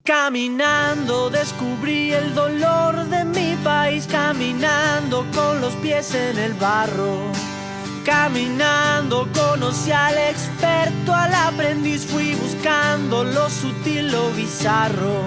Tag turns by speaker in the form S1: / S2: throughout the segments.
S1: Caminando descubrí el dolor de mi país, caminando con los pies en el barro. Caminando conocí al experto, al aprendiz, fui buscando lo sutil, lo bizarro.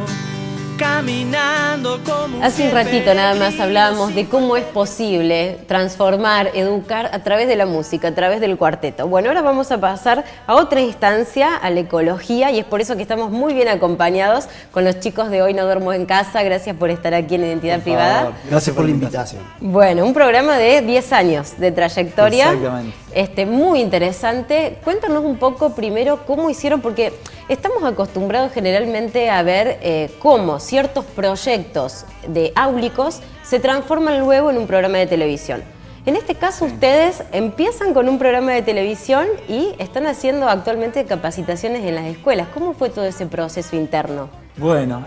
S1: Caminando como
S2: hace un ratito nada más hablábamos de cómo es posible transformar, educar a través de la música, a través del cuarteto. Bueno, ahora vamos a pasar a otra instancia, a la ecología, y es por eso que estamos muy bien acompañados con los chicos de Hoy No Duermo en Casa. Gracias por estar aquí en Identidad Privada.
S3: Gracias por la invitación.
S2: Bueno, un programa de 10 años de trayectoria.
S3: Exactamente.
S2: Muy interesante. Cuéntanos un poco primero cómo hicieron, porque estamos acostumbrados generalmente a ver cómo ciertos proyectos de áulicos se transforman luego en un programa de televisión. En este caso, ustedes empiezan con un programa de televisión y están haciendo actualmente capacitaciones en las escuelas. ¿Cómo fue todo ese proceso interno?
S4: Bueno,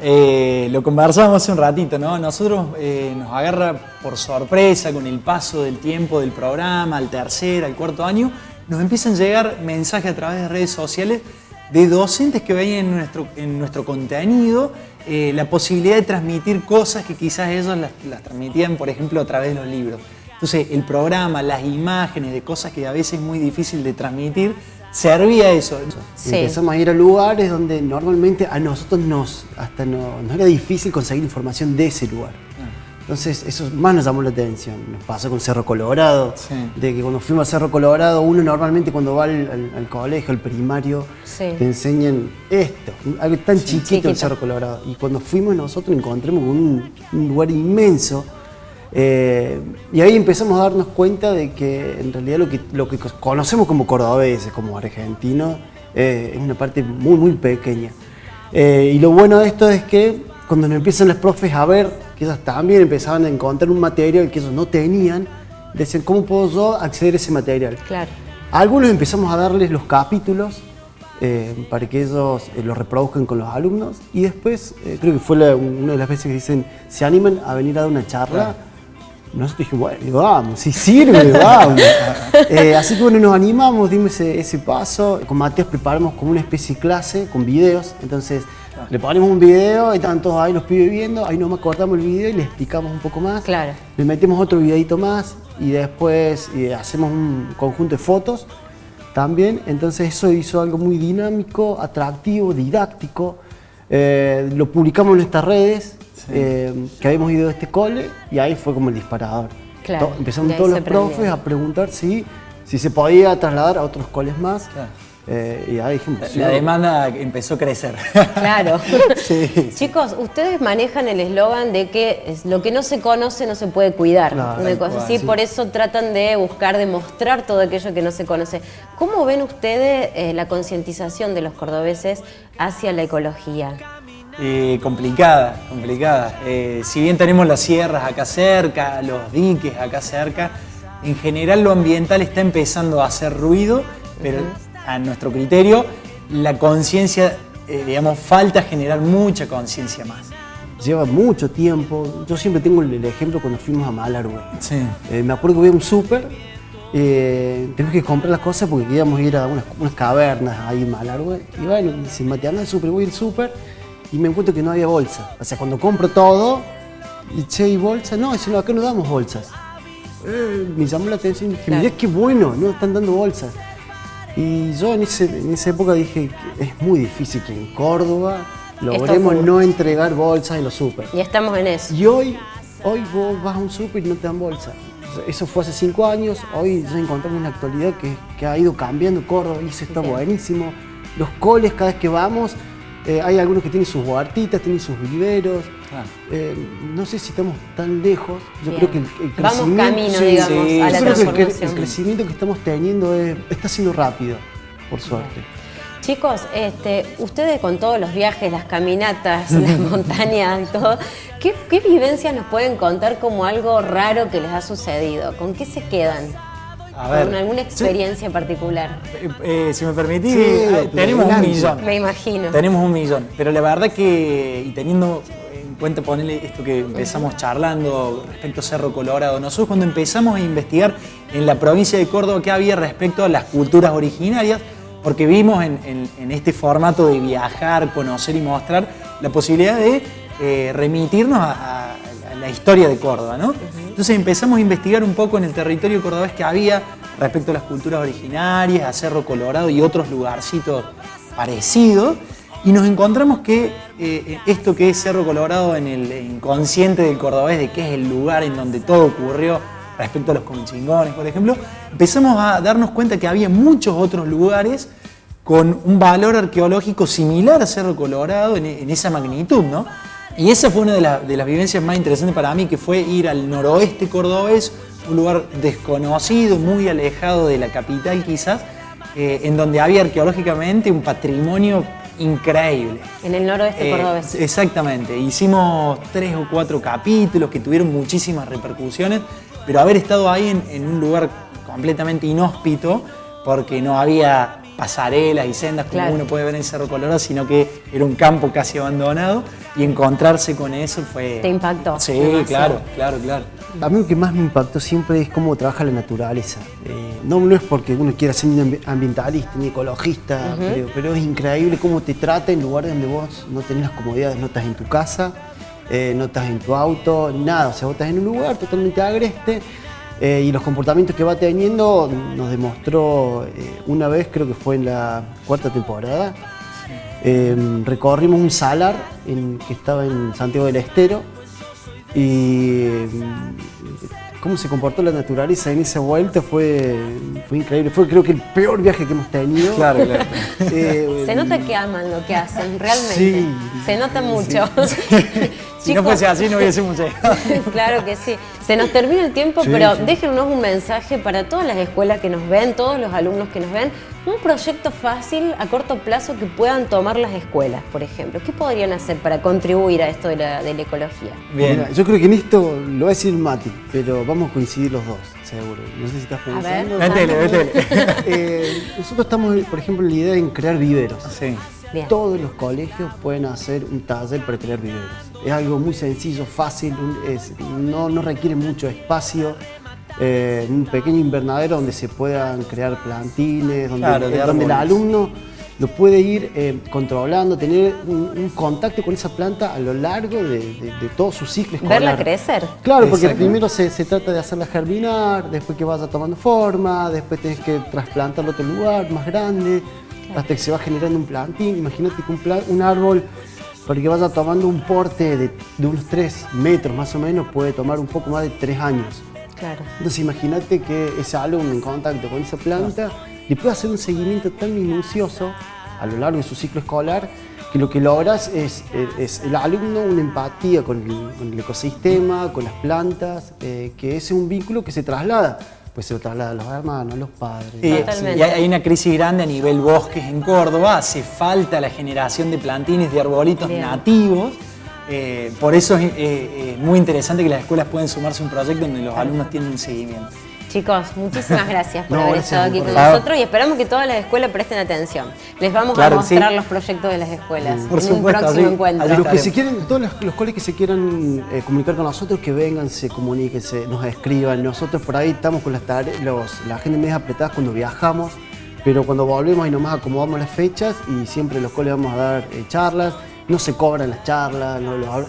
S4: lo conversábamos hace un ratito, ¿no? Nosotros nos agarra por sorpresa con el paso del tiempo del programa, al tercer, al cuarto año, nos empiezan a llegar mensajes a través de redes sociales de docentes que veían en nuestro contenido la posibilidad de transmitir cosas que quizás ellos las transmitían, por ejemplo, a través de los libros. Entonces, el programa, las imágenes de cosas que a veces es muy difícil de transmitir, servía eso.
S3: Sí. Empezamos a ir a lugares donde normalmente a nosotros nos era difícil conseguir información de ese lugar. Entonces eso más nos llamó la atención. Nos pasó con Cerro Colorado, de que cuando fuimos a Cerro Colorado, uno normalmente cuando va al colegio, al primario, te enseñan esto, algo tan chiquito en Cerro Colorado. Y cuando fuimos nosotros encontramos un lugar inmenso. Y ahí empezamos a darnos cuenta de que en realidad lo que conocemos como cordobeses, como argentinos, es una parte muy muy pequeña. Y lo bueno de esto es que cuando nos empiezan los profes a ver que ellos también empezaban a encontrar un material que ellos no tenían, decían, ¿cómo puedo yo acceder a ese material?
S2: Claro.
S3: A algunos empezamos a darles los capítulos para que ellos los reproduzcan con los alumnos, y después, creo que fue una de las veces que dicen, ¿se animan a venir a dar una charla? Claro. Nosotros dijimos, bueno, vamos, si sirve, vamos. Así que bueno, nos animamos, dimos ese paso. Con Matías preparamos como una especie de clase con videos. Entonces le ponemos un video, y estaban todos ahí los pibes viendo, ahí nomás cortamos el video y le explicamos un poco más.
S2: Claro.
S3: Le metemos otro videito más y después hacemos un conjunto de fotos también. Entonces eso hizo algo muy dinámico, atractivo, didáctico. Lo publicamos en nuestras redes. Que habíamos ido a este cole, y ahí fue como el disparador.
S2: Claro,
S3: empezaron todos los profes a preguntar si se podía trasladar a otros coles más. Claro. Y ahí dijimos,
S4: la demanda empezó a crecer.
S2: Claro. Chicos, ustedes manejan el eslogan de que lo que no se conoce no se puede cuidar. Claro, una cosa así, por eso tratan de buscar demostrar todo aquello que no se conoce. ¿Cómo ven ustedes la concientización de los cordobeses hacia la ecología?
S4: Complicada. Si bien tenemos las sierras acá cerca, los diques acá cerca, en general lo ambiental está empezando a hacer ruido, pero a nuestro criterio la conciencia, falta generar mucha conciencia más.
S3: Lleva mucho tiempo. Yo siempre tengo el ejemplo cuando fuimos a Malargüe. Me acuerdo que había un súper, tenemos que comprar las cosas porque queríamos ir a unas cavernas ahí en Malargüe. Y bueno, dice, Matías, anda al súper, voy al súper. Y me encuentro que no había bolsa. O sea, cuando compro todo, y bolsa, no, acá no damos bolsas. Me llamó la atención y dije, mirá qué bueno, no están dando bolsas. Y yo en esa época dije, es muy difícil que en Córdoba logremos no entregar bolsas en los súper.
S2: Y estamos en eso.
S3: Y hoy vos vas a un súper y no te dan bolsa. Eso fue hace 5 años, hoy ya encontramos una actualidad que ha ido cambiando Córdoba, y eso está buenísimo. Los coles, cada vez que vamos, hay algunos que tienen sus huertitas, tienen sus viveros. No sé si estamos tan lejos. Yo creo que el crecimiento,
S2: vamos camino, digamos, a la transformación.
S3: El crecimiento que estamos teniendo está siendo rápido, por suerte.
S2: Chicos, ustedes con todos los viajes, las caminatas, las montañas y todo, ¿qué vivencias nos pueden contar como algo raro que les ha sucedido? ¿Con qué se quedan? ¿Con alguna experiencia particular?
S4: Si me permitís, tenemos 1 millón.
S2: Me imagino.
S4: Tenemos 1 millón, pero la verdad que, y teniendo en cuenta ponerle esto que empezamos charlando respecto a Cerro Colorado, nosotros cuando empezamos a investigar en la provincia de Córdoba qué había respecto a las culturas originarias, porque vimos en este formato de viajar, conocer y mostrar la posibilidad de remitirnos a la historia de Córdoba, ¿no? Entonces empezamos a investigar un poco en el territorio cordobés que había respecto a las culturas originarias, a Cerro Colorado y otros lugarcitos parecidos, y nos encontramos que esto que es Cerro Colorado en el inconsciente del cordobés, de que es el lugar en donde todo ocurrió respecto a los Comechingones, por ejemplo, empezamos a darnos cuenta que había muchos otros lugares con un valor arqueológico similar a Cerro Colorado en esa magnitud, ¿no? Y esa fue una de las vivencias más interesantes para mí, que fue ir al noroeste cordobés, un lugar desconocido, muy alejado de la capital quizás, en donde había arqueológicamente un patrimonio increíble.
S2: En el noroeste cordobés.
S4: Exactamente. Hicimos 3 o 4 capítulos que tuvieron muchísimas repercusiones, pero haber estado ahí en un lugar completamente inhóspito, porque no había pasarelas y sendas como uno puede ver en Cerro Colorado, sino que era un campo casi abandonado, y encontrarse con eso fue...
S2: ¿Te impactó?
S4: Sí, claro.
S3: A mí lo que más me impactó siempre es cómo trabaja la naturaleza. No es porque uno quiera ser ni ambientalista ni ecologista, pero es increíble cómo te trata en lugares donde vos no tenés las comodidades, no estás en tu casa, no estás en tu auto, nada. O sea, vos estás en un lugar totalmente agreste. Y los comportamientos que va teniendo nos demostró una vez, creo que fue en la 4ª temporada, recorrimos un salar que estaba en Santiago del Estero, y cómo se comportó la naturaleza en esa vuelta fue increíble. Fue, creo que, el peor viaje que hemos tenido.
S4: Claro.
S2: Se nota que aman lo que hacen, realmente.
S3: Sí.
S2: Se nota mucho.
S4: Si no fuese así, no hubiésemos llegado.
S2: Claro que sí. Se nos termina el tiempo, pero déjennos un mensaje para todas las escuelas que nos ven, todos los alumnos que nos ven. Un proyecto fácil, a corto plazo, que puedan tomar las escuelas, por ejemplo. ¿Qué podrían hacer para contribuir a esto de la ecología?
S4: Bien.
S3: Mira, yo creo que en esto lo va a decir Mati, pero vamos a coincidir los dos, seguro. No sé si estás pensando.
S4: Vétele.
S3: Nosotros estamos, por ejemplo, en la idea de crear viveros.
S4: Sí.
S2: Bien.
S3: Todos los colegios pueden hacer un taller para crear viveros. Es algo muy sencillo, fácil, no requiere mucho espacio. Un pequeño invernadero donde se puedan crear plantines, donde el alumno lo puede ir controlando, tener un contacto con esa planta a lo largo de todo su ciclo escolar.
S2: Verla crecer.
S3: Claro, porque primero se trata de hacerla germinar, después que vaya tomando forma, después tenés que trasplantarlo a otro lugar más grande, hasta que se va generando un plantín. Imagínate que un árbol, para que vaya tomando un porte de unos 3 metros más o menos, puede tomar un poco más de 3 años.
S2: Claro.
S3: Entonces imagínate que ese alumno en contacto con esa planta le puede hacer un seguimiento tan minucioso a lo largo de su ciclo escolar, que lo que logras es el alumno una empatía con el ecosistema, con las plantas, que es un vínculo que se traslada. Pues se lo traslada a los hermanos, a los padres.
S2: Totalmente.
S4: Y hay una crisis grande a nivel bosques en Córdoba, hace falta la generación de plantines, de arbolitos nativos. Por eso es muy interesante que las escuelas puedan sumarse a un proyecto donde los alumnos tienen un seguimiento.
S2: Chicos, muchísimas gracias por haber estado aquí con nosotros, y esperamos que todas las escuelas presten atención. Les vamos a mostrar los proyectos de las escuelas en un próximo encuentro.
S3: Los que se quieren, todos los colegios que se quieran comunicar con nosotros, que vengan, se comuniquen, nos escriban. Nosotros por ahí estamos con las agendas medias apretadas cuando viajamos, pero cuando volvemos y nomás acomodamos las fechas, y siempre los colegios vamos a dar charlas. No se cobran las charlas,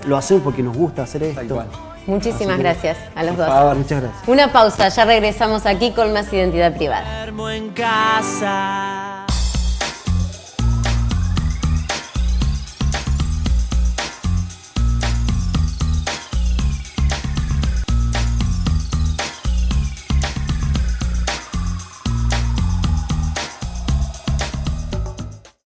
S3: lo hacemos porque nos gusta hacer esto.
S4: Tal cual.
S2: Muchísimas gracias a los dos.
S3: Por favor, muchas gracias.
S2: Una pausa, ya regresamos aquí con más Identidad Privada.
S1: En casa.